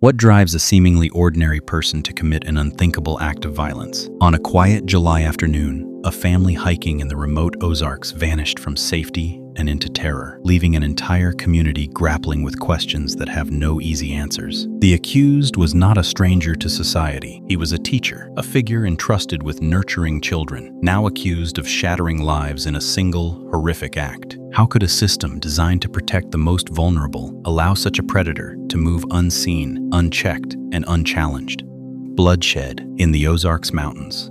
What drives a seemingly ordinary person to commit an unthinkable act of violence? On a quiet July afternoon, a family hiking in the remote Ozarks vanished from safety and into terror, leaving an entire community grappling with questions that have no easy answers. The accused was not a stranger to society. He was a teacher, a figure entrusted with nurturing children, now accused of shattering lives in a single, horrific act. How could a system designed to protect the most vulnerable allow such a predator to move unseen, unchecked, and unchallenged? Bloodshed in the Ozarks Mountains.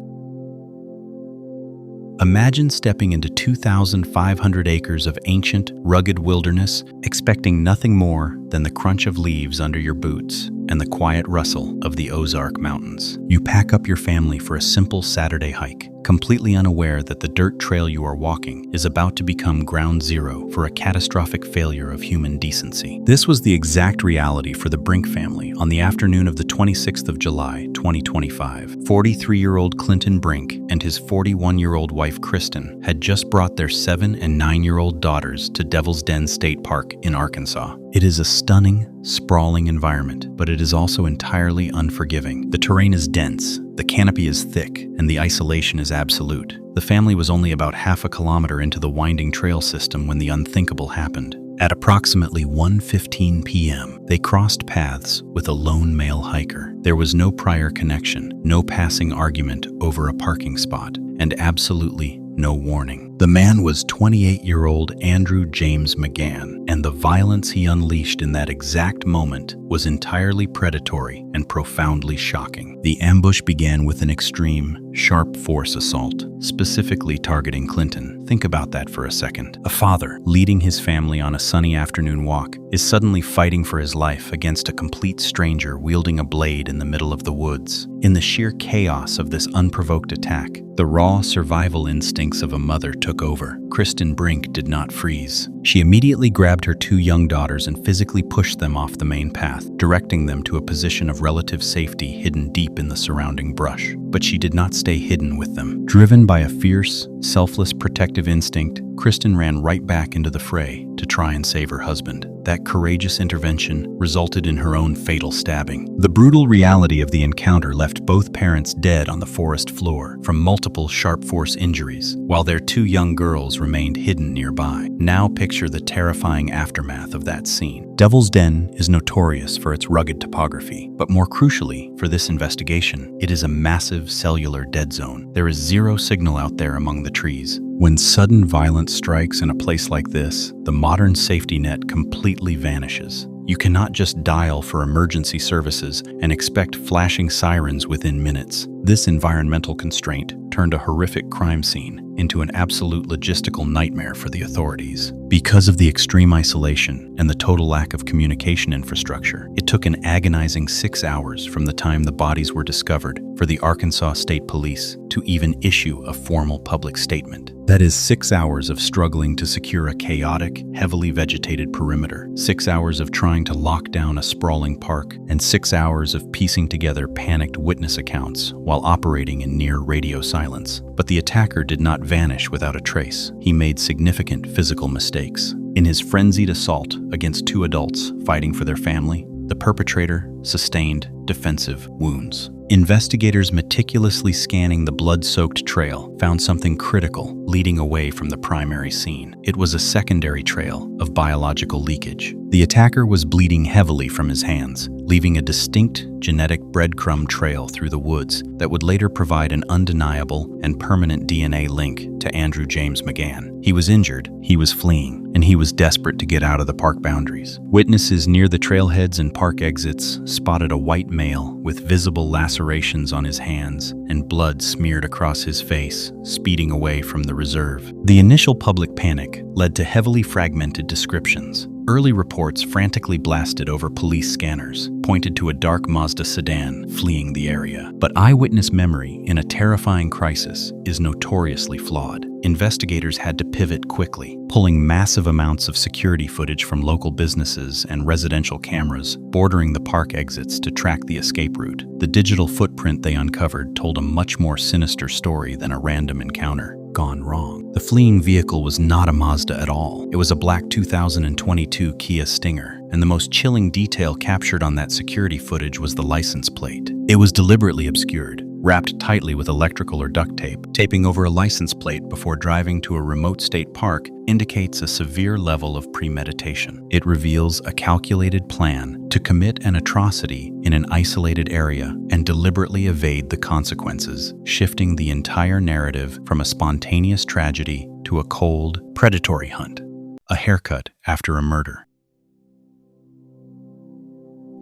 Imagine stepping into 2,500 acres of ancient, rugged wilderness, expecting nothing more than the crunch of leaves under your boots and the quiet rustle of the Ozark Mountains. You pack up your family for a simple Saturday hike, completely unaware that the dirt trail you are walking is about to become ground zero for a catastrophic failure of human decency. This was the exact reality for the Brink family on the afternoon of the 26th of July, 2025. 43-year-old Clinton Brink and his 41-year-old wife Kristen had just brought their 7- and 9-year-old daughters to Devil's Den State Park in Arkansas. It is a stunning, sprawling environment, but it is also entirely unforgiving. The terrain is dense, the canopy is thick, and the isolation is absolute. The family was only about half a kilometer into the winding trail system when the unthinkable happened. At approximately 1:15 p.m., they crossed paths with a lone male hiker. There was no prior connection, no passing argument over a parking spot, and absolutely no warning. The man was 28-year-old Andrew James McGann, and the violence he unleashed in that exact moment was entirely predatory and profoundly shocking. The ambush began with an extreme, sharp force assault, specifically targeting Clinton. Think about that for a second. A father, leading his family on a sunny afternoon walk, is suddenly fighting for his life against a complete stranger wielding a blade in the middle of the woods. In the sheer chaos of this unprovoked attack, the raw survival instincts of a mother took over. Kristen Brink did not freeze. She immediately grabbed her 2 young daughters and physically pushed them off the main path, directing them to a position of relative safety hidden deep in the surrounding brush. But she did not stay hidden with them. Driven by a fierce, selfless protective instinct, Kristen ran right back into the fray to try and save her husband. That courageous intervention resulted in her own fatal stabbing. The brutal reality of the encounter left both parents dead on the forest floor from multiple sharp force injuries, while their 2 young girls remained hidden nearby. Now picture the terrifying aftermath of that scene. Devil's Den is notorious for its rugged topography, but more crucially for this investigation, it is a massive cellular dead zone. There is zero signal out there among the trees. When sudden violence strikes in a place like this, the modern safety net completely vanishes. You cannot just dial for emergency services and expect flashing sirens within minutes. This environmental constraint turned a horrific crime scene into an absolute logistical nightmare for the authorities. Because of the extreme isolation and the total lack of communication infrastructure, it took an agonizing 6 hours from the time the bodies were discovered for the Arkansas State Police to even issue a formal public statement. That is 6 hours of struggling to secure a chaotic, heavily vegetated perimeter, 6 hours of trying to lock down a sprawling park, and 6 hours of piecing together panicked witness accounts while operating in near radio silence. But the attacker did not vanish without a trace. He made significant physical mistakes. In his frenzied assault against 2 adults fighting for their family, the perpetrator sustained defensive wounds. Investigators meticulously scanning the blood-soaked trail found something critical leading away from the primary scene. It was a secondary trail of biological leakage. The attacker was bleeding heavily from his hands, leaving a distinct genetic breadcrumb trail through the woods that would later provide an undeniable and permanent DNA link to Andrew James McGann. He was injured, he was fleeing, and he was desperate to get out of the park boundaries. Witnesses near the trailheads and park exits spotted a white male with visible lacerations on his hands and blood smeared across his face, speeding away from the reserve. The initial public panic led to heavily fragmented descriptions. Early reports frantically blasted over police scanners pointed to a dark Mazda sedan fleeing the area. But eyewitness memory in a terrifying crisis is notoriously flawed. Investigators had to pivot quickly, pulling massive amounts of security footage from local businesses and residential cameras bordering the park exits to track the escape route. The digital footprint they uncovered told a much more sinister story than a random encounter gone wrong. The fleeing vehicle was not a Mazda at all. It was a black 2022 Kia Stinger, and the most chilling detail captured on that security footage was the license plate. It was deliberately obscured, wrapped tightly with electrical or duct tape. Taping over a license plate before driving to a remote state park indicates a severe level of premeditation. It reveals a calculated plan to commit an atrocity in an isolated area and deliberately evade the consequences, shifting the entire narrative from a spontaneous tragedy to a cold, predatory hunt. A haircut after a murder.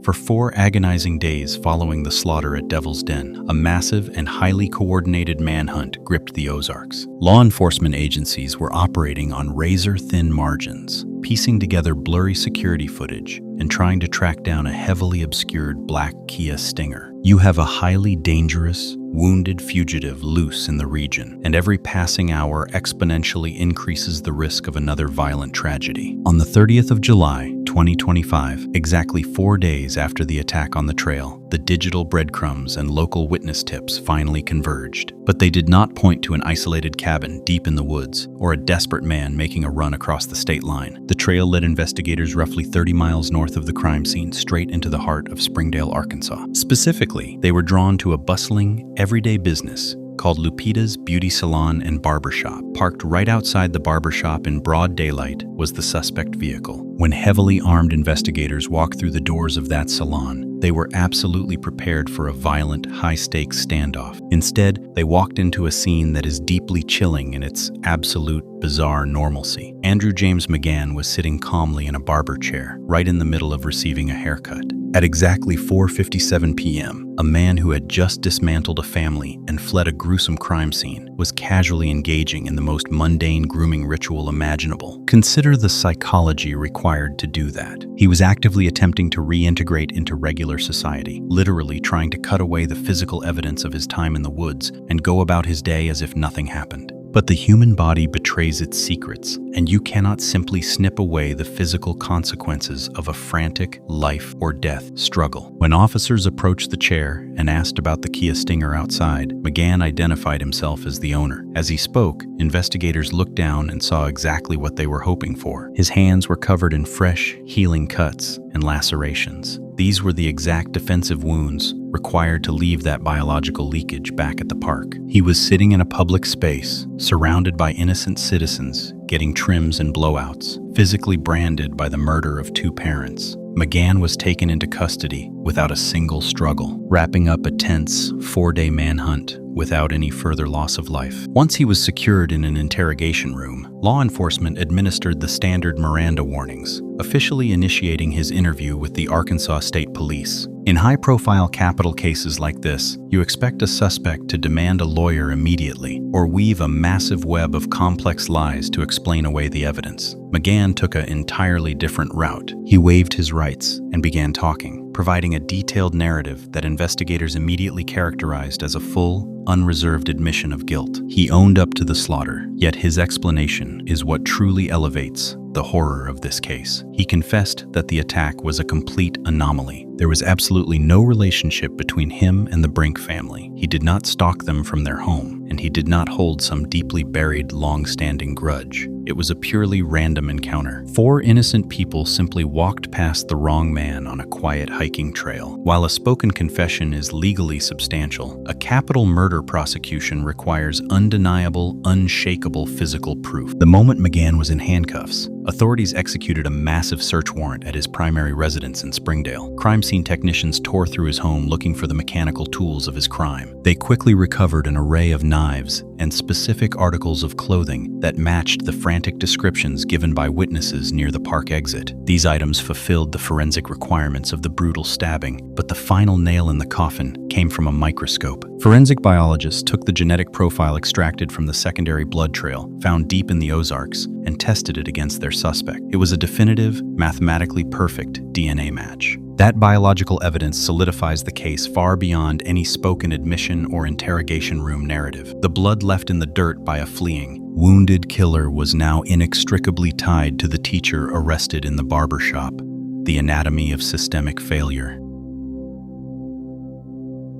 For 4 agonizing days following the slaughter at Devil's Den, a massive and highly coordinated manhunt gripped the Ozarks. Law enforcement agencies were operating on razor-thin margins, piecing together blurry security footage and trying to track down a heavily obscured black Kia Stinger. You have a highly dangerous, wounded fugitive loose in the region, and every passing hour exponentially increases the risk of another violent tragedy. On the 30th of July, 2025, exactly 4 days after the attack on the trail, the digital breadcrumbs and local witness tips finally converged. But they did not point to an isolated cabin deep in the woods or a desperate man making a run across the state line. The trail led investigators roughly 30 miles north of the crime scene straight into the heart of Springdale, Arkansas. Specifically, they were drawn to a bustling, everyday business called Lupita's Beauty Salon and Barbershop. Parked right outside the barbershop in broad daylight was the suspect vehicle. When heavily armed investigators walked through the doors of that salon, they were absolutely prepared for a violent, high-stakes standoff. Instead, they walked into a scene that is deeply chilling in its absolute, bizarre normalcy. Andrew James McGann was sitting calmly in a barber chair, right in the middle of receiving a haircut. At exactly 4:57 p.m., a man who had just dismantled a family and fled a gruesome crime scene was casually engaging in the most mundane grooming ritual imaginable. Consider the psychology required to do that. He was actively attempting to reintegrate into regular society, literally trying to cut away the physical evidence of his time in the woods and go about his day as if nothing happened. But the human body betrays its secrets, and you cannot simply snip away the physical consequences of a frantic life or death struggle. When officers approached the chair and asked about the Kia Stinger outside, McGann identified himself as the owner. As he spoke, investigators looked down and saw exactly what they were hoping for. His hands were covered in fresh, healing cuts and lacerations. These were the exact defensive wounds required to leave that biological leakage back at the park. He was sitting in a public space, surrounded by innocent citizens, getting trims and blowouts, physically branded by the murder of 2 parents. McGann was taken into custody without a single struggle, wrapping up a tense 4-day manhunt without any further loss of life. Once he was secured in an interrogation room, law enforcement administered the standard Miranda warnings, officially initiating his interview with the Arkansas State Police. In high-profile capital cases like this, you expect a suspect to demand a lawyer immediately or weave a massive web of complex lies to explain away the evidence. McGann took an entirely different route. He waived his rights and began talking, providing a detailed narrative that investigators immediately characterized as a full, unreserved admission of guilt. He owned up to the slaughter, yet his explanation is what truly elevates the horror of this case. He confessed that the attack was a complete anomaly. There was absolutely no relationship between him and the Brink family. He did not stalk them from their home, and he did not hold some deeply buried, long-standing grudge. It was a purely random encounter. 4 innocent people simply walked past the wrong man on a quiet hiking trail. While a spoken confession is legally substantial, a capital murder prosecution requires undeniable, unshakable physical proof. The moment McGann was in handcuffs, authorities executed a massive search warrant at his primary residence in Springdale. Crime scene technicians tore through his home looking for the mechanical tools of his crime. They quickly recovered an array of knives and specific articles of clothing that matched the frantic descriptions given by witnesses near the park exit. These items fulfilled the forensic requirements of the brutal stabbing, but the final nail in the coffin came from a microscope. Forensic biologists took the genetic profile extracted from the secondary blood trail found deep in the Ozarks and tested it against their suspect. It was a definitive, mathematically perfect DNA match. That biological evidence solidifies the case far beyond any spoken admission or interrogation room narrative. The blood left in the dirt by a fleeing, wounded killer was now inextricably tied to the teacher arrested in the barbershop. The anatomy of systemic failure.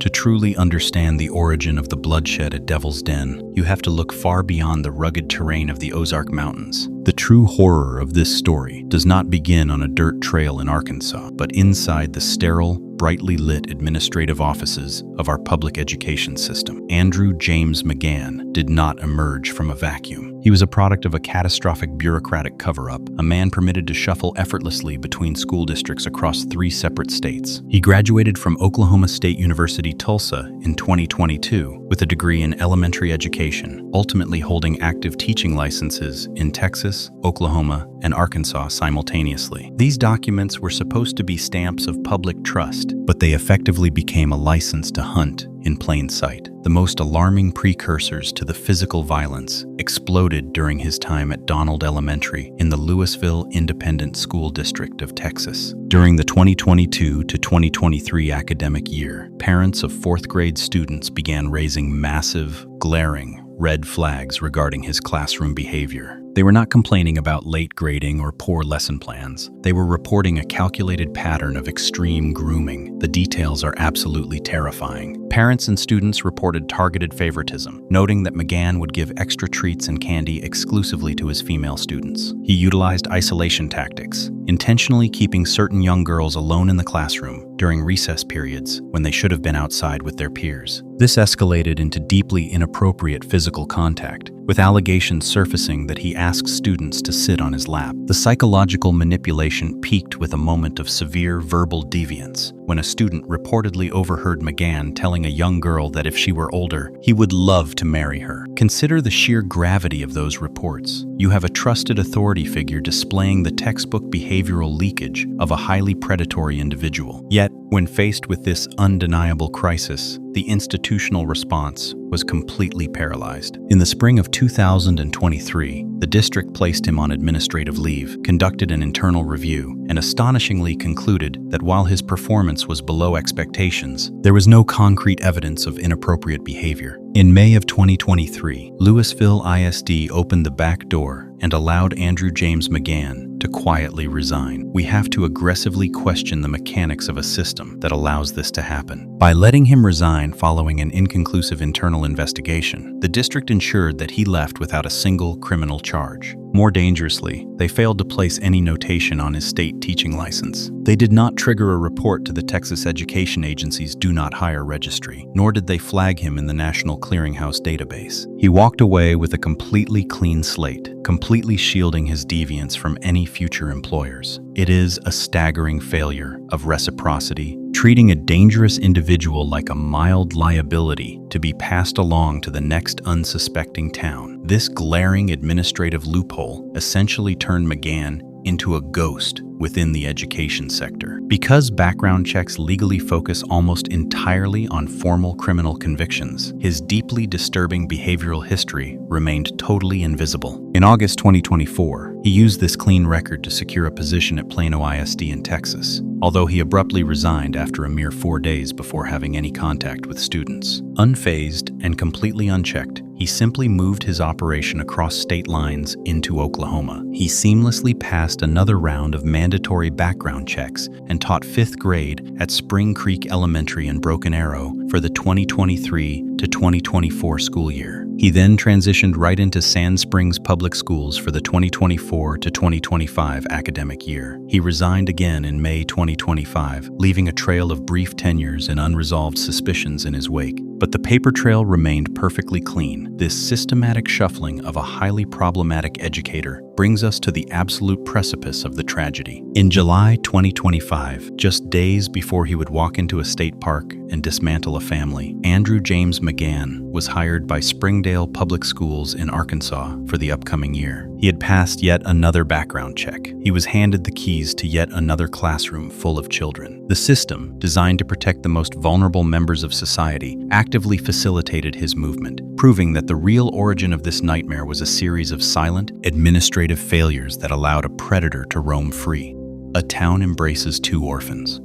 To truly understand the origin of the bloodshed at Devil's Den, you have to look far beyond the rugged terrain of the Ozark Mountains. The true horror of this story does not begin on a dirt trail in Arkansas, but inside the sterile, brightly lit administrative offices of our public education system. Andrew James McGann did not emerge from a vacuum. He was a product of a catastrophic bureaucratic cover-up, a man permitted to shuffle effortlessly between school districts across 3 separate states. He graduated from Oklahoma State University, Tulsa in 2022 with a degree in elementary education, ultimately holding active teaching licenses in Texas, Oklahoma, and Arkansas simultaneously. These documents were supposed to be stamps of public trust, but they effectively became a license to hunt in plain sight. The most alarming precursors to the physical violence exploded during his time at Donald Elementary in the Louisville Independent School District of Texas. During the 2022 to 2023 academic year, parents of 4th grade students began raising massive, glaring red flags regarding his classroom behavior. They were not complaining about late grading or poor lesson plans. They were reporting a calculated pattern of extreme grooming. The details are absolutely terrifying. Parents and students reported targeted favoritism, noting that McGann would give extra treats and candy exclusively to his female students. He utilized isolation tactics, intentionally keeping certain young girls alone in the classroom during recess periods when they should have been outside with their peers. This escalated into deeply inappropriate physical contact, with allegations surfacing that he asked students to sit on his lap. The psychological manipulation peaked with a moment of severe verbal deviance when a student reportedly overheard McGann telling a young girl that if she were older, he would love to marry her. Consider the sheer gravity of those reports. You have a trusted authority figure displaying the textbook behavioral leakage of a highly predatory individual. Yet, when faced with this undeniable crisis, the institutional response was completely paralyzed. In the spring of 2023, the district placed him on administrative leave, conducted an internal review, and astonishingly concluded that while his performance was below expectations, there was no concrete evidence of inappropriate behavior. In May of 2023, Louisville ISD opened the back door and allowed Andrew James McGann to quietly resign. We have to aggressively question the mechanics of a system that allows this to happen. By letting him resign following an inconclusive internal investigation, the district ensured that he left without a single criminal charge. More dangerously, they failed to place any notation on his state teaching license. They did not trigger a report to the Texas Education Agency's Do Not Hire registry, nor did they flag him in the National Clearinghouse database. He walked away with a completely clean slate, completely shielding his deviance from any future employers. It is a staggering failure of reciprocity, treating a dangerous individual like a mild liability to be passed along to the next unsuspecting town. This glaring administrative loophole essentially turned McGann into a ghost within the education sector. Because background checks legally focus almost entirely on formal criminal convictions, his deeply disturbing behavioral history remained totally invisible. In August 2024, he used this clean record to secure a position at Plano ISD in Texas, although he abruptly resigned after a mere 4 days before having any contact with students. Unfazed and completely unchecked, he simply moved his operation across state lines into Oklahoma. He seamlessly passed another round of mandatory background checks and taught 5th grade at Spring Creek Elementary in Broken Arrow for the 2023 to 2024 school year. He then transitioned right into Sand Springs Public Schools for the 2024 to 2025 academic year. He resigned again in May 2025, leaving a trail of brief tenures and unresolved suspicions in his wake. But the paper trail remained perfectly clean. This systematic shuffling of a highly problematic educator brings us to the absolute precipice of the tragedy. In July 2025, just days before he would walk into a state park and dismantle a family, Andrew James McGann was hired by Springdale Public Schools in Arkansas for the upcoming year. He had passed yet another background check. He was handed the keys to yet another classroom full of children. The system, designed to protect the most vulnerable members of society, actively facilitated his movement, proving that the real origin of this nightmare was a series of silent, administrative failures that allowed a predator to roam free. A town embraces 2 orphans.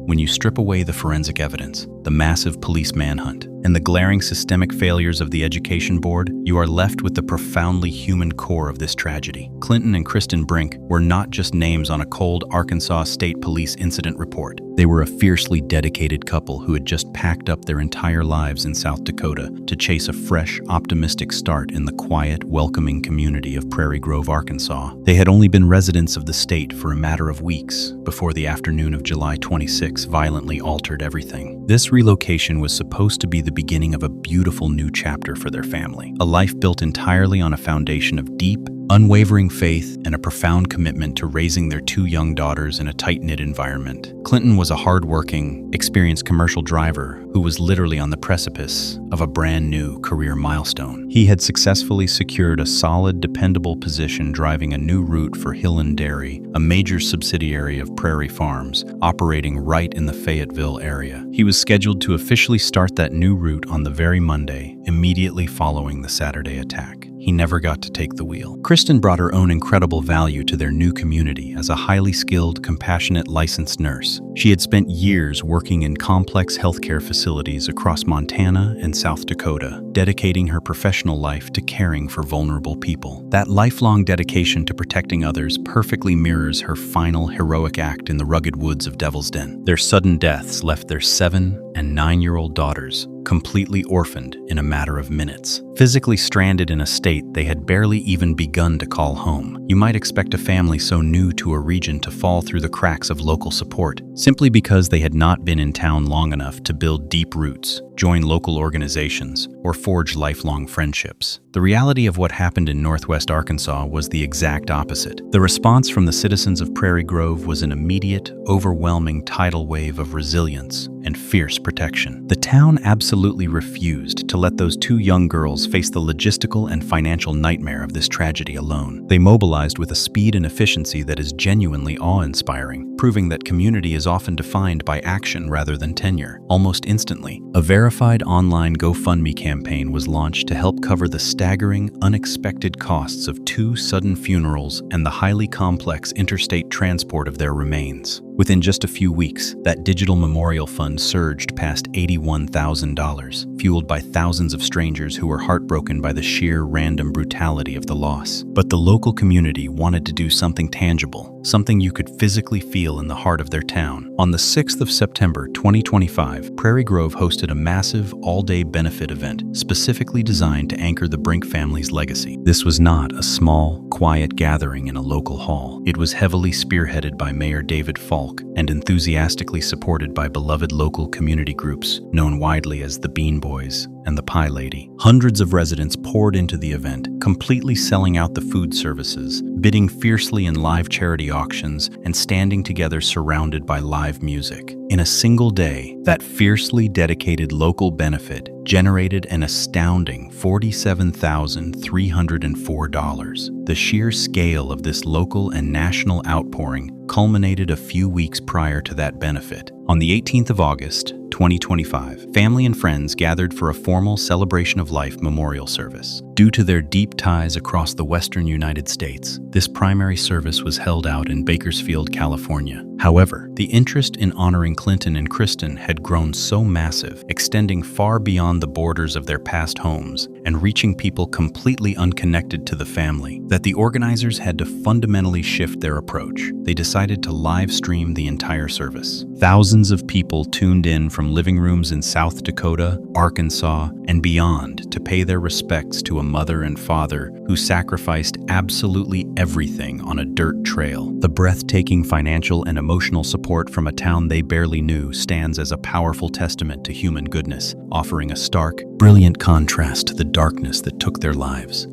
When you strip away the forensic evidence, the massive police manhunt, and the glaring systemic failures of the education board, you are left with the profoundly human core of this tragedy. Clinton and Kristen Brink were not just names on a cold Arkansas State Police incident report. They were a fiercely dedicated couple who had just packed up their entire lives in South Dakota to chase a fresh, optimistic start in the quiet, welcoming community of Prairie Grove, Arkansas. They had only been residents of the state for a matter of weeks before the afternoon of July 26 violently altered everything. This relocation was supposed to be the beginning of a beautiful new chapter for their family, a life built entirely on a foundation of deep, unwavering faith and a profound commitment to raising their two young daughters in a tight-knit environment. Clinton was a hard-working, experienced commercial driver who was literally on the precipice of a brand new career milestone. He had successfully secured a solid, dependable position driving a new route for Hill & Dairy, a major subsidiary of Prairie Farms, operating right in the Fayetteville area. He was scheduled to officially start that new route on the very Monday, immediately following the Saturday attack. He never got to take the wheel. Kristen brought her own incredible value to their new community as a highly skilled, compassionate licensed nurse. She had spent years working in complex healthcare facilities across Montana and South Dakota, dedicating her professional life to caring for vulnerable people. That lifelong dedication to protecting others perfectly mirrors her final heroic act in the rugged woods of Devil's Den. Their sudden deaths left their 7- and 9-year-old daughters completely orphaned in a matter of minutes. Physically stranded in a state they had barely even begun to call home. You might expect a family so new to a region to fall through the cracks of local support, simply because they had not been in town long enough to build deep roots, join local organizations, or forge lifelong friendships. The reality of what happened in Northwest Arkansas was the exact opposite. The response from the citizens of Prairie Grove was an immediate, overwhelming tidal wave of resilience and fierce protection. The town absolutely refused to let those two young girls face the logistical and financial nightmare of this tragedy alone. They mobilized with a speed and efficiency that is genuinely awe-inspiring, proving that community is often defined by action rather than tenure. Almost instantly, a verified online GoFundMe campaign was launched to help cover the staggering, unexpected costs of 2 sudden funerals and the highly complex interstate transport of their remains. Within just a few weeks, that digital memorial fund surged past $81,000, fueled by thousands of strangers who were heartbroken by the sheer random brutality of the loss. But the local community wanted to do something tangible, something you could physically feel in the heart of their town. On the 6th of September 2025, Prairie Grove hosted a massive, all-day benefit event specifically designed to anchor the Brink family's legacy. This was not a small, quiet gathering in a local hall. It was heavily spearheaded by Mayor David Falk and enthusiastically supported by beloved local community groups known widely as the Bean Boys and the Pie Lady. Hundreds of residents poured into the event, completely selling out the food services, bidding fiercely in live charity auctions, and standing together surrounded by live music. In a single day, that fiercely dedicated local benefit generated an astounding $47,304. The sheer scale of this local and national outpouring culminated a few weeks prior to that benefit. On the 18th of August, 2025, family and friends gathered for a formal Celebration of Life memorial service. Due to their deep ties across the western United States, this primary service was held out in Bakersfield, California. However, the interest in honoring Clinton and Kristen had grown so massive, extending far beyond the borders of their past homes and reaching people completely unconnected to the family, that the organizers had to fundamentally shift their approach. They decided to live stream the entire service. Thousands of people tuned in from living rooms in South Dakota, Arkansas, and beyond to pay their respects to a mother and father who sacrificed absolutely everything on a dirt trail. The breathtaking financial and emotional support from a town they barely knew stands as a powerful testament to human goodness, offering a stark, brilliant contrast to the darkness that took their lives.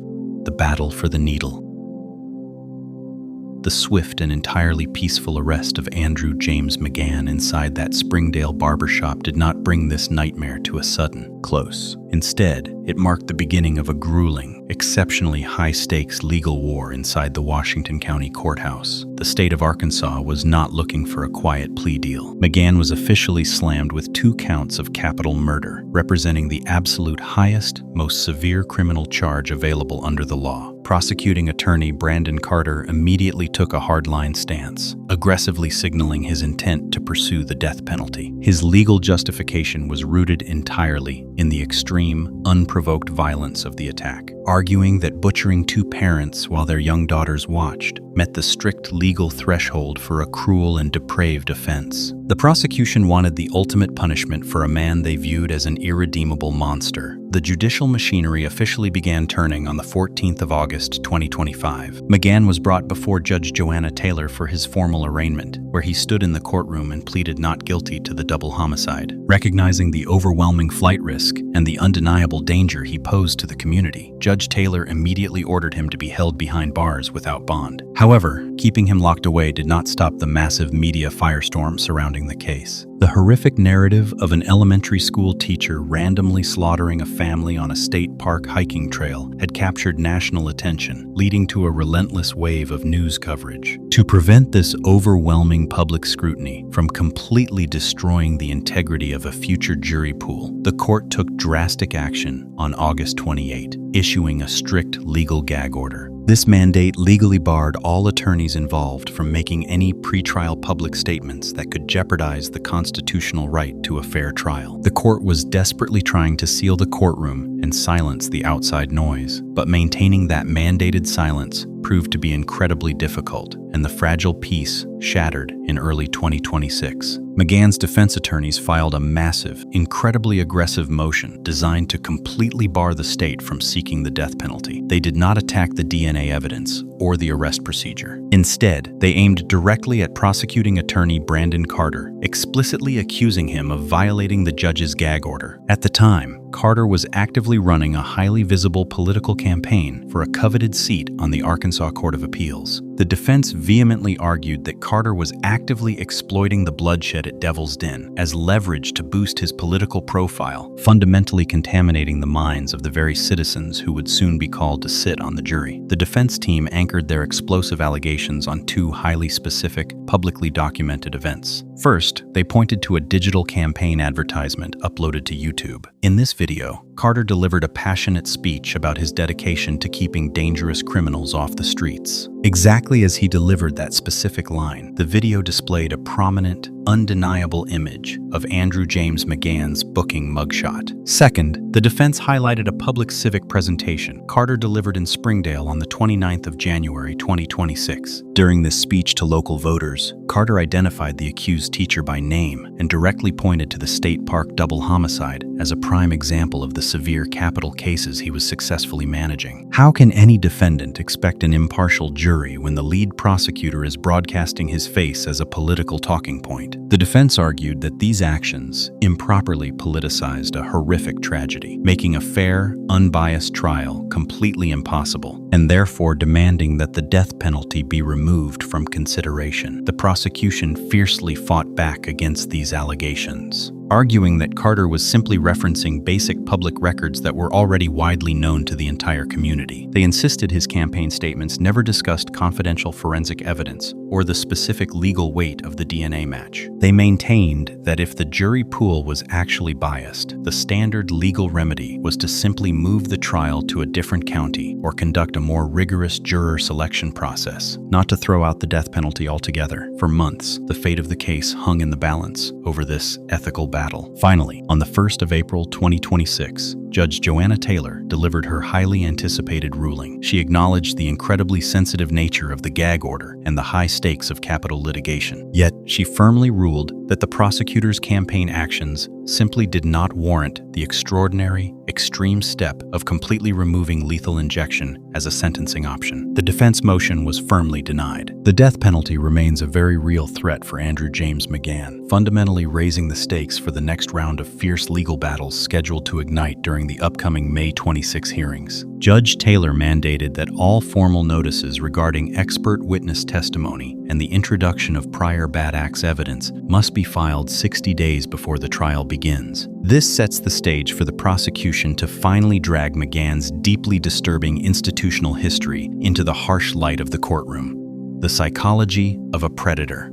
The battle for the needle. The swift and entirely peaceful arrest of Andrew James McGann inside that Springdale barbershop did not bring this nightmare to a sudden close. Instead, it marked the beginning of a grueling, exceptionally high-stakes legal war inside the Washington County Courthouse. The state of Arkansas was not looking for a quiet plea deal. McGann was officially slammed with 2 counts of capital murder, representing the absolute highest, most severe criminal charge available under the law. prosecuting attorney Brandon Carter immediately took a hardline stance, aggressively signaling his intent to pursue the death penalty. His legal justification was rooted entirely in the extreme, unprovoked violence of the attack, arguing that butchering two parents while their young daughters watched met the strict legal threshold for a cruel and depraved offense. The prosecution wanted the ultimate punishment for a man they viewed as an irredeemable monster. The judicial machinery officially began turning on the 14th of August, 2025. McGann was brought before Judge Joanna Taylor for his formal arraignment, where he stood in the courtroom and pleaded not guilty to the double homicide. Recognizing the overwhelming flight risk and the undeniable danger he posed to the community, Judge Taylor immediately ordered him to be held behind bars without bond. However, keeping him locked away did not stop the massive media firestorm surrounding the case. The horrific narrative of an elementary school teacher randomly slaughtering a family on a state park hiking trail had captured national attention, leading to a relentless wave of news coverage. To prevent this overwhelming public scrutiny from completely destroying the integrity of a future jury pool, the court took drastic action on August 28, issuing a strict legal gag order. This mandate legally barred all attorneys involved from making any pretrial public statements that could jeopardize the constitutional right to a fair trial. The court was desperately trying to seal the courtroom and silence the outside noise, but maintaining that mandated silence proved to be incredibly difficult, and the fragile peace shattered in early 2026. McGann's defense attorneys filed a massive, incredibly aggressive motion designed to completely bar the state from seeking the death penalty. They did not attack the DNA evidence or the arrest procedure. Instead, they aimed directly at prosecuting attorney Brandon Carter, explicitly accusing him of violating the judge's gag order. At the time, Carter was actively running a highly visible political campaign for a coveted seat on the Arkansas Court of Appeals. The defense vehemently argued that Carter was actively exploiting the bloodshed at Devil's Den as leverage to boost his political profile, fundamentally contaminating the minds of the very citizens who would soon be called to sit on the jury. The defense team anchored their explosive allegations on two highly specific, publicly documented events. First, they pointed to a digital campaign advertisement uploaded to YouTube. In this video, Carter delivered a passionate speech about his dedication to keeping dangerous criminals off the streets. Exactly as he delivered that specific line, the video displayed a prominent, undeniable image of Andrew James McGann's booking mugshot. Second, the defense highlighted a public civic presentation Carter delivered in Springdale on the 29th of January, 2026. During this speech to local voters, Carter identified the accused teacher by name and directly pointed to the state park double homicide as a prime example of the severe capital cases he was successfully managing. How can any defendant expect an impartial jury when the lead prosecutor is broadcasting his face as a political talking point? The defense argued that these actions improperly politicized a horrific tragedy, making a fair, unbiased trial completely impossible, and therefore demanding that the death penalty be removed from consideration. The prosecution fiercely fought back against these allegations, arguing that Carter was simply referencing basic public records that were already widely known to the entire community. They insisted his campaign statements never discussed confidential forensic evidence or the specific legal weight of the DNA match. They maintained that if the jury pool was actually biased, the standard legal remedy was to simply move the trial to a different county or conduct a more rigorous juror selection process, not to throw out the death penalty altogether. For months, the fate of the case hung in the balance over this ethical battle. Finally, on the 1st of April 2026, Judge Joanna Taylor delivered her highly anticipated ruling. She acknowledged the incredibly sensitive nature of the gag order and the high stakes of capital litigation. Yet, she firmly ruled that the prosecutor's campaign actions simply did not warrant the extraordinary, extreme step of completely removing lethal injection as a sentencing option. The defense motion was firmly denied. The death penalty remains a very real threat for Andrew James McGann, fundamentally raising the stakes for the next round of fierce legal battles scheduled to ignite during the upcoming May 26 hearings. Judge Taylor mandated that all formal notices regarding expert witness testimony and the introduction of prior bad acts evidence must be filed 60 days before the trial begins. This sets the stage for the prosecution to finally drag McGann's deeply disturbing institutional history into the harsh light of the courtroom. The psychology of a predator.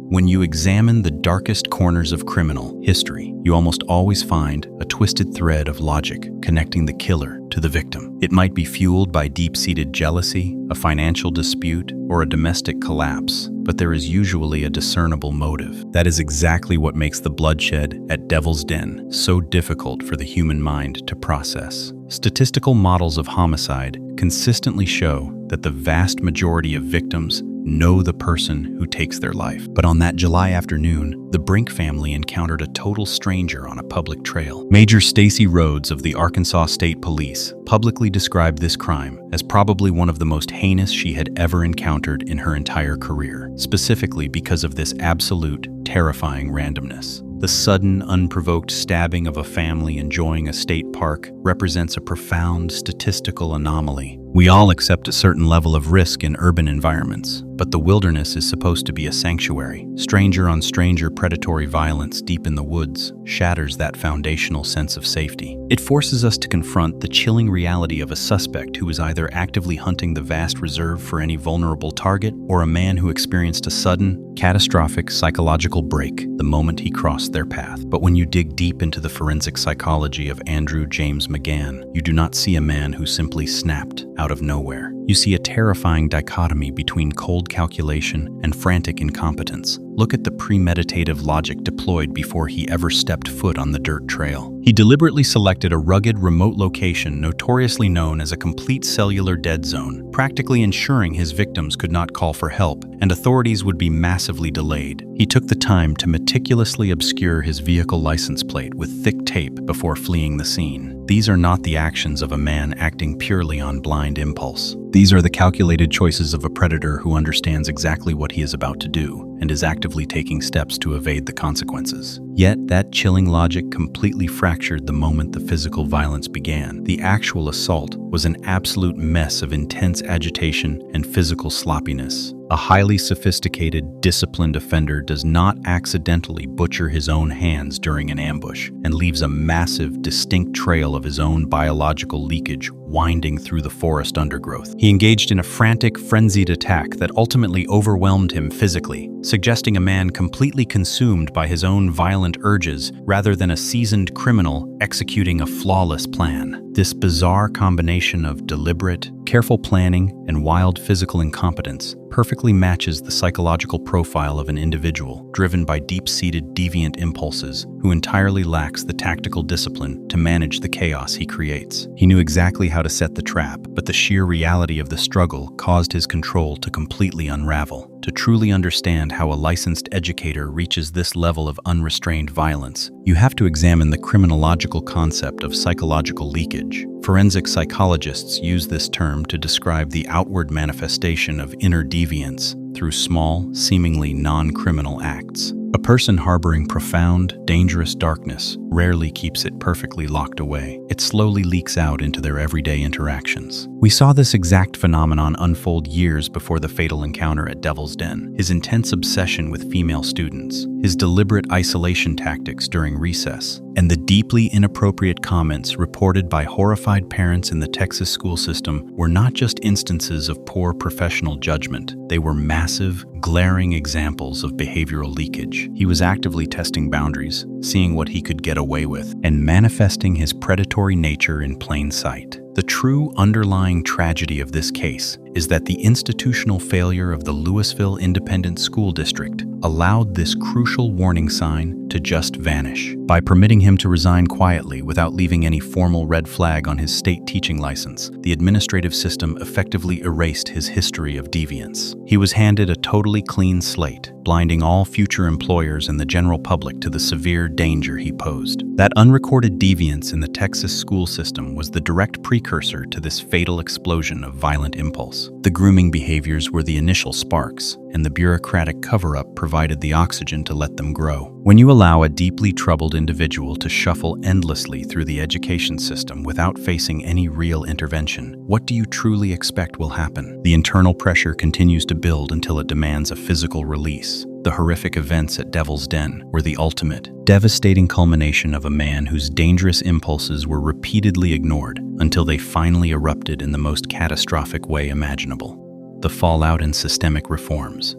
When you examine the darkest corners of criminal history, you almost always find a twisted thread of logic connecting the killer to the victim. It might be fueled by deep-seated jealousy, a financial dispute, or a domestic collapse, but there is usually a discernible motive. That is exactly what makes the bloodshed at Devil's Den so difficult for the human mind to process. Statistical models of homicide consistently show that the vast majority of victims know the person who takes their life. But on that July afternoon, the Brink family encountered a total stranger on a public trail. Major Stacy Rhodes of the Arkansas State Police publicly described this crime as probably one of the most heinous she had ever encountered in her entire career, specifically because of this absolute, terrifying randomness. The sudden, unprovoked stabbing of a family enjoying a state park represents a profound statistical anomaly. We all accept a certain level of risk in urban environments, but the wilderness is supposed to be a sanctuary. Stranger-on-stranger predatory violence deep in the woods shatters that foundational sense of safety. It forces us to confront the chilling reality of a suspect who is either actively hunting the vast reserve for any vulnerable target or a man who experienced a sudden, catastrophic psychological break the moment he crossed their path. But when you dig deep into the forensic psychology of Andrew James McGann, you do not see a man who simply snapped out of nowhere. You see a terrifying dichotomy between cold calculation and frantic incompetence. Look at the premeditative logic deployed before he ever stepped foot on the dirt trail. He deliberately selected a rugged, remote location notoriously known as a complete cellular dead zone, practically ensuring his victims could not call for help, and authorities would be massively delayed. He took the time to meticulously obscure his vehicle license plate with thick tape before fleeing the scene. These are not the actions of a man acting purely on blind impulse. These are the calculated choices of a predator who understands exactly what he is about to do and is actively taking steps to evade the consequences. Yet, that chilling logic completely fractured the moment the physical violence began. The actual assault was an absolute mess of intense agitation and physical sloppiness. A highly sophisticated, disciplined offender does not accidentally butcher his own hands during an ambush and leaves a massive, distinct trail of his own biological leakage winding through the forest undergrowth. He engaged in a frantic, frenzied attack that ultimately overwhelmed him physically, suggesting a man completely consumed by his own violent urges rather than a seasoned criminal executing a flawless plan. This bizarre combination of deliberate, careful planning and wild physical incompetence perfectly matches the psychological profile of an individual driven by deep-seated deviant impulses who entirely lacks the tactical discipline to manage the chaos he creates. He knew exactly how to set the trap, but the sheer reality of the struggle caused his control to completely unravel. To truly understand how a licensed educator reaches this level of unrestrained violence, you have to examine the criminological concept of psychological leakage. Forensic psychologists use this term to describe the outward manifestation of inner deviance through small, seemingly non-criminal acts. A person harboring profound, dangerous darkness rarely keeps it perfectly locked away. It slowly leaks out into their everyday interactions. We saw this exact phenomenon unfold years before the fatal encounter at Devil's Den. His intense obsession with female students, his deliberate isolation tactics during recess, and the deeply inappropriate comments reported by horrified parents in the Texas school system were not just instances of poor professional judgment. They were massive, glaring examples of behavioral leakage. He was actively testing boundaries, seeing what he could get away with, and manifesting his predatory nature in plain sight. The true underlying tragedy of this case is that the institutional failure of the Louisville Independent School District allowed this crucial warning sign to just vanish. By permitting him to resign quietly without leaving any formal red flag on his state teaching license, the administrative system effectively erased his history of deviance. He was handed a totally clean slate, blinding all future employers and the general public to the severe danger he posed. That unrecorded deviance in the Texas school system was the direct precursor to this fatal explosion of violent impulse. The grooming behaviors were the initial sparks, and the bureaucratic cover-up provided the oxygen to let them grow. When you allow a deeply troubled individual to shuffle endlessly through the education system without facing any real intervention, what do you truly expect will happen? The internal pressure continues to build until it demands a physical release. The horrific events at Devil's Den were the ultimate, devastating culmination of a man whose dangerous impulses were repeatedly ignored until they finally erupted in the most catastrophic way imaginable: the fallout and systemic reforms.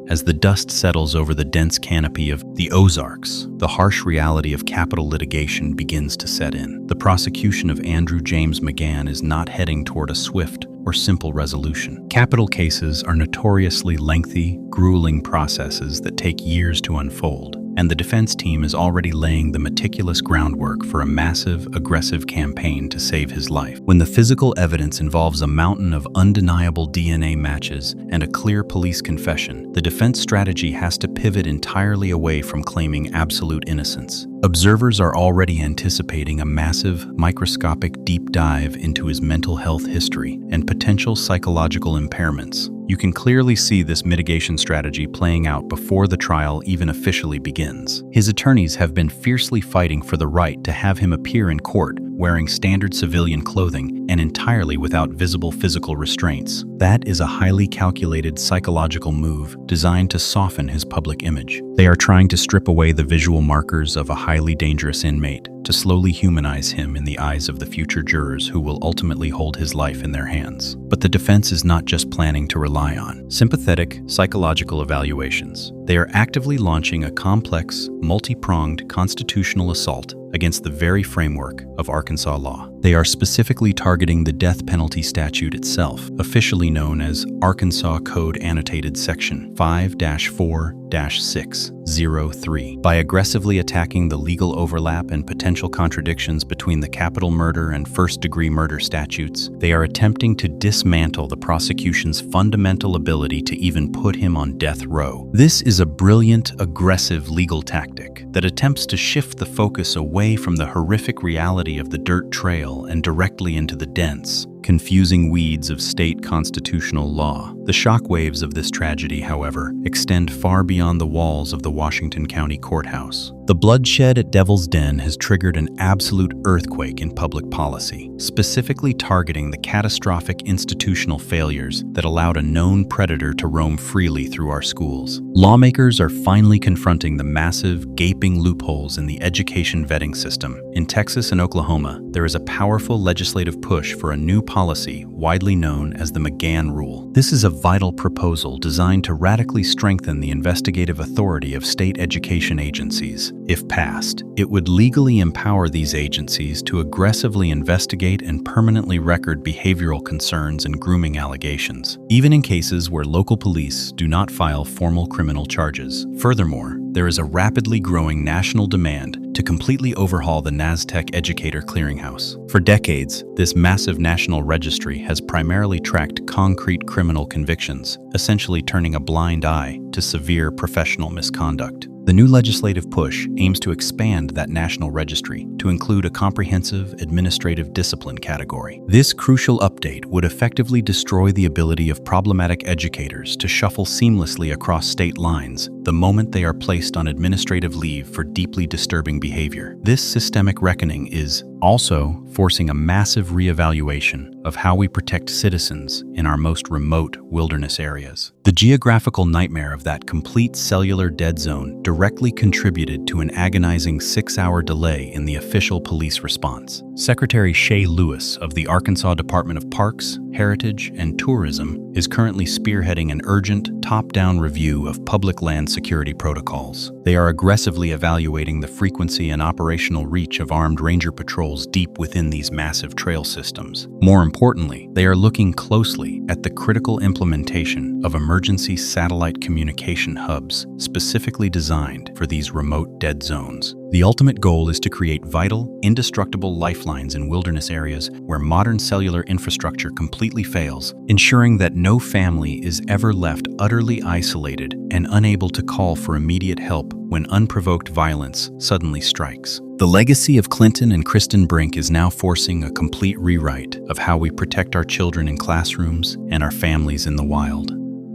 As the dust settles over the dense canopy of the Ozarks, the harsh reality of capital litigation begins to set in. The prosecution of Andrew James McGann is not heading toward a swift or simple resolution. Capital cases are notoriously lengthy, grueling processes that take years to unfold, and the defense team is already laying the meticulous groundwork for a massive, aggressive campaign to save his life. When the physical evidence involves a mountain of undeniable DNA matches and a clear police confession, the defense strategy has to pivot entirely away from claiming absolute innocence. Observers are already anticipating a massive, microscopic deep dive into his mental health history and potential psychological impairments. You can clearly see this mitigation strategy playing out before the trial even officially begins. His attorneys have been fiercely fighting for the right to have him appear in court wearing standard civilian clothing and entirely without visible physical restraints. That is a highly calculated psychological move designed to soften his public image. They are trying to strip away the visual markers of a highly dangerous inmate to slowly humanize him in the eyes of the future jurors who will ultimately hold his life in their hands. But the defense is not just planning to rely on sympathetic psychological evaluations. They are actively launching a complex, multi-pronged constitutional assault against the very framework of Arkansas law. They are specifically targeting the death penalty statute itself, officially known as Arkansas Code Annotated Section 5-4-603. By aggressively attacking the legal overlap and potential contradictions between the capital murder and first-degree murder statutes, they are attempting to dismantle the prosecution's fundamental ability to even put him on death row. This is a brilliant, aggressive legal tactic that attempts to shift the focus away from the horrific reality of the dirt trail and directly into the dense, confusing weeds of state constitutional law. The shockwaves of this tragedy, however, extend far beyond the walls of the Washington County Courthouse. The bloodshed at Devil's Den has triggered an absolute earthquake in public policy, specifically targeting the catastrophic institutional failures that allowed a known predator to roam freely through our schools. Lawmakers are finally confronting the massive, gaping loopholes in the education vetting system. In Texas and Oklahoma, there is a powerful legislative push for a new policy widely known as the McGann Rule. This is a vital proposal designed to radically strengthen the investigative authority of state education agencies. If passed, it would legally empower these agencies to aggressively investigate and permanently record behavioral concerns and grooming allegations, even in cases where local police do not file formal criminal charges. Furthermore, there is a rapidly growing national demand to completely overhaul the NASTEC Educator Clearinghouse. For decades, this massive national registry has primarily tracked concrete criminal convictions, essentially turning a blind eye to severe professional misconduct. The new legislative push aims to expand that national registry to include a comprehensive administrative discipline category. This crucial update would effectively destroy the ability of problematic educators to shuffle seamlessly across state lines the moment they are placed on administrative leave for deeply disturbing behavior. This systemic reckoning is also forcing a massive reevaluation of how we protect citizens in our most remote wilderness areas. The geographical nightmare of that complete cellular dead zone directly contributed to an agonizing 6-hour delay in the official police response. Secretary Shay Lewis of the Arkansas Department of Parks, Heritage, and Tourism is currently spearheading an urgent, top-down review of public land security protocols. They are aggressively evaluating the frequency and operational reach of armed ranger patrols deep within these massive trail systems. More importantly, they are looking closely at the critical implementation of emergency satellite communication hubs specifically designed for these remote dead zones. The ultimate goal is to create vital, indestructible lifelines in wilderness areas where modern cellular infrastructure completely fails, ensuring that no family is ever left utterly isolated and unable to call for immediate help when unprovoked violence suddenly strikes. The legacy of Clinton and Kristen Brink is now forcing a complete rewrite of how we protect our children in classrooms and our families in the wild.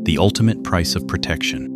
The ultimate price of protection.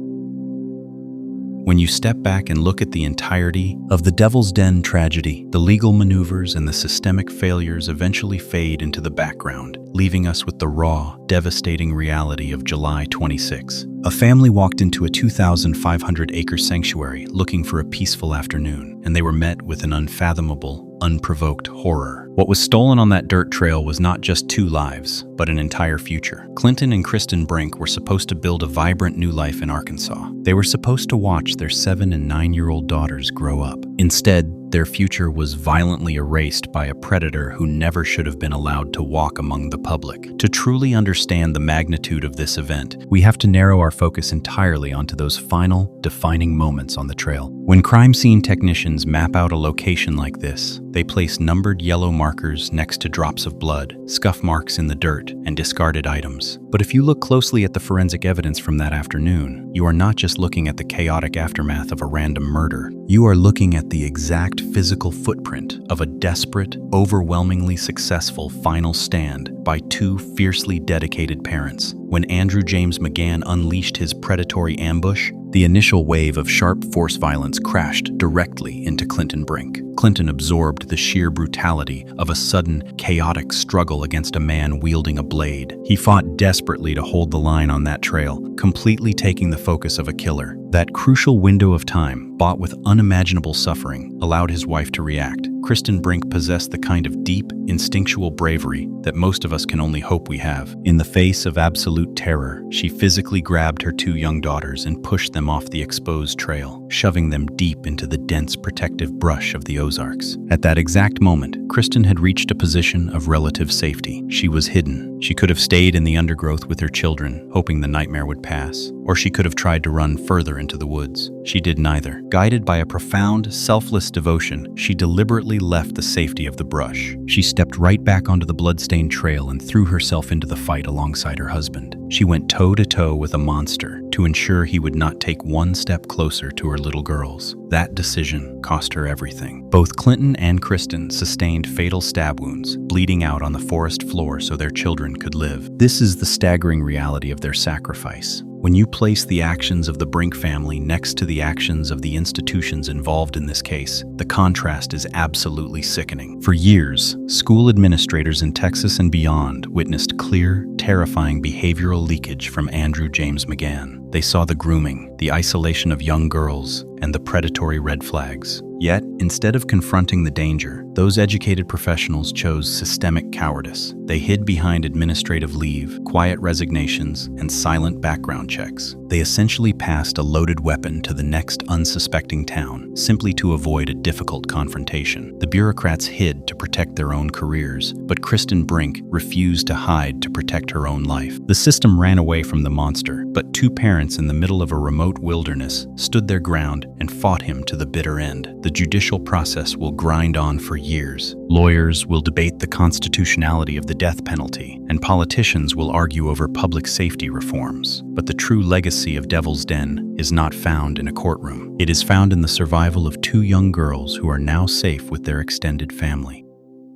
When you step back and look at the entirety of the Devil's Den tragedy, the legal maneuvers and the systemic failures eventually fade into the background, leaving us with the raw, devastating reality of July 26. A family walked into a 2,500-acre sanctuary looking for a peaceful afternoon, and they were met with an unfathomable, unprovoked horror. What was stolen on that dirt trail was not just 2 lives, but an entire future. Clinton and Kristen Brink were supposed to build a vibrant new life in Arkansas. They were supposed to watch their 7- and 9-year-old daughters grow up. Instead, their future was violently erased by a predator who never should have been allowed to walk among the public. To truly understand the magnitude of this event, we have to narrow our focus entirely onto those final, defining moments on the trail. When crime scene technicians map out a location like this, they place numbered yellow markers next to drops of blood, scuff marks in the dirt, and discarded items. But if you look closely at the forensic evidence from that afternoon, you are not just looking at the chaotic aftermath of a random murder. You are looking at the exact physical footprint of a desperate, overwhelmingly successful final stand by 2 fiercely dedicated parents. When Andrew James McGann unleashed his predatory ambush, the initial wave of sharp force violence crashed directly into Clinton Brink. Clinton absorbed the sheer brutality of a sudden, chaotic struggle against a man wielding a blade. He fought desperately to hold the line on that trail, completely taking the focus of a killer. That crucial window of time, bought with unimaginable suffering, allowed his wife to react. Kristen Brink possessed the kind of deep, instinctual bravery that most of us can only hope we have. In the face of absolute terror, she physically grabbed her 2 young daughters and pushed them off the exposed trail, shoving them deep into the dense protective brush of the Ozarks. At that exact moment, Kristen had reached a position of relative safety. She was hidden. She could have stayed in the undergrowth with her children, hoping the nightmare would pass, or she could have tried to run further into the woods. She did neither. Guided by a profound, selfless devotion, she deliberately left the safety of the brush. She stepped right back onto the bloodstained trail and threw herself into the fight alongside her husband. She went toe-to-toe with a monster to ensure he would not take 1 step closer to her little girls. That decision cost her everything. Both Clinton and Kristen sustained fatal stab wounds, bleeding out on the forest floor so their children could live. This is the staggering reality of their sacrifice. When you place the actions of the Brink family next to the actions of the institutions involved in this case, the contrast is absolutely sickening. For years, school administrators in Texas and beyond witnessed clear, terrifying behavioral leakage from Andrew James McGann. They saw the grooming, the isolation of young girls, and the predatory red flags. Yet, instead of confronting the danger, those educated professionals chose systemic cowardice. They hid behind administrative leave, quiet resignations, and silent background checks. They essentially passed a loaded weapon to the next unsuspecting town, simply to avoid a difficult confrontation. The bureaucrats hid to protect their own careers, but Kristen Brink refused to hide to protect her own life. The system ran away from the monster, but 2 parents in the middle of a remote wilderness stood their ground and fought him to the bitter end. The judicial process will grind on for years. Lawyers will debate the constitutionality of the death penalty, and politicians will argue over public safety reforms. But the true legacy of Devil's Den is not found in a courtroom. It is found in the survival of 2 young girls who are now safe with their extended family.